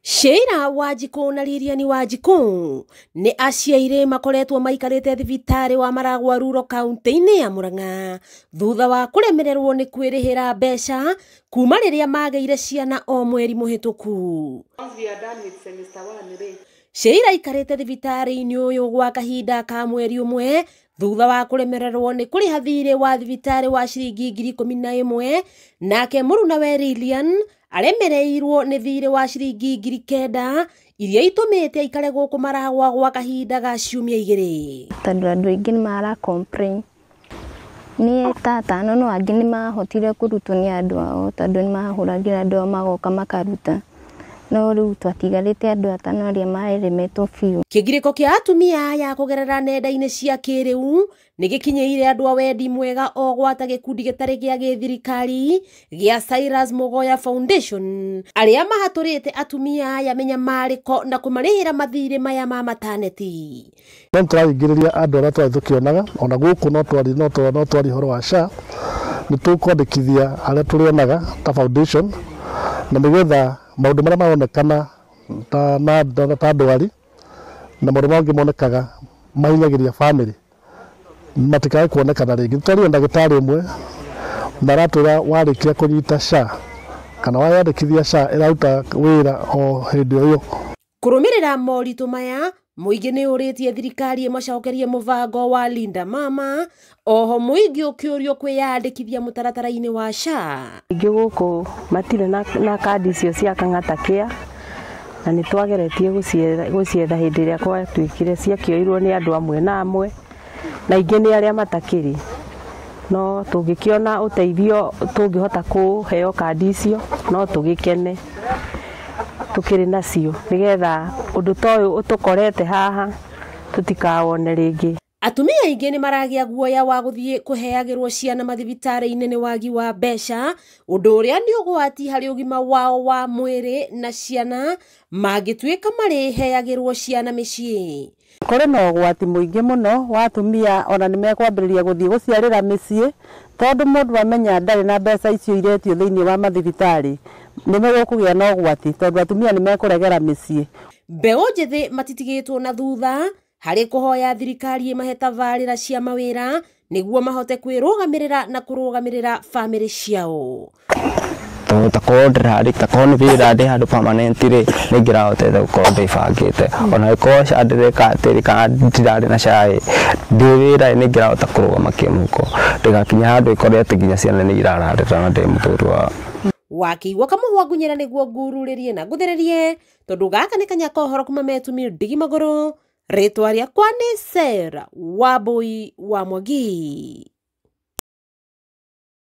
Sheila Wanjiku na Lilian Wanjiku ni aciari makoretwo maikarite thibitari wa Maragwa Rural kaunti-ini ya Murang'a thutha wa kuremererwo ni kwirihira mbeca kuma riria mageire ciana o mweri muhituku. Sheila ikarite thibitari-ini uyu gwa kahinda ka mweri umwe thutha wa kuremererwo ni kuriha thirĩ wa thibitari wa ciringi 11,000 nake muruna we Lilian aremereirwo ni thirĩ wa ciringi 9,000 iria itumite aikare guku Maragwa gwa kahinda ga ciumia 2. Tondu andu aingi ni mara complain ni tata no angi ni mahotire kurutwo ni andu ao tondu ni mahuragira andu magoka makaruta no riu twatigarite andu atano aria maremetwo biu. Kigiriko kia atumia aya kugerera nenda-ini cia kiriu ni gikinyeire andu a wendi mwega o gwata gikundi gitari gia githirikari gia Cyrus Mugoya Foundation aria mahaturite atumia aya menyamariko na kumarihira mathirĩ maya ma mataneti. No turagiriria andu aria twari tukionaga ona guku no twari horo wa SHA ni tukwandikithia aria turionaga ta foundation na nigetha maundu maria maronekana ta ndwari na maundu mangi monekaga mahinyagiria family matikae kuonekana ringi. Twari ndagitari imwe na ratura warikia kunyita SHA kana wayandikithia SHA iraruta wira o hindi uyu. Kurumirira moritu maya muingi ni uritie thirikari macokerie mubango wa Linda Mama oho muingi ukiurio kwiyandikithia mutaratara-ini wa SHA. Ingi guku matire na kadi icio cia kang'ata kia na ni twageretie gucietha hindi ria gwatuikire ciakioirwo ni andu amwe na amwe na ingi ni aria matakiri no tungikiona uteithio tungihota kuheo kadi icio no tugikene tukiri nacio nigetha undu toyu utukorete haha tutikawone ringi. Atumia aingi ni maragia guoya wa guthie kuheagirwo ciana mathibitari-ini ni wagi wa mbeca undu uria ni ugwati hari ugima wao wa mwiri na ciana mangituika mariheagirwo ciana micii. Kuri na ugwati muingi muno wa atumia ona ni mekwambiriria guthie guciarira micii tondu mundu amenya ndari na mbeca icio iretio thiini wa mathibitari ni megukugia na ugwati tondu atumia ni mekuregera micii. Mbeu njithi matitigitwo na thutha hari kuhoya thirikari imahe tabarĩra cia mawĩra niguo mahote kwĩrũgamirira na kũrũgamirira family ciao. Takorwo ndĩrarĩka nĩ wĩra ndĩ handũ permanent rĩ nĩngĩrahotete gũkorwo ndĩbangĩte ona gĩkorwo SHA ndĩrĩkatĩri kana ndirarĩ na SHA ndĩ wĩra nĩngĩrahota kũrũgama kĩmũhuko ndĩgakinya handũ ĩkorete nginya ciana nĩ irararĩra na ndĩ mũtũrũ wao. Wakĩigua kamũhwa ngunyĩra nĩguo ngurũrĩrie na nguthererie tondu gaka nĩ kanya kohoro kuma Metumi Ndigi Magũrũ. Rĩtwa rĩakwa nĩ Sarah Wambui wa Mwangi.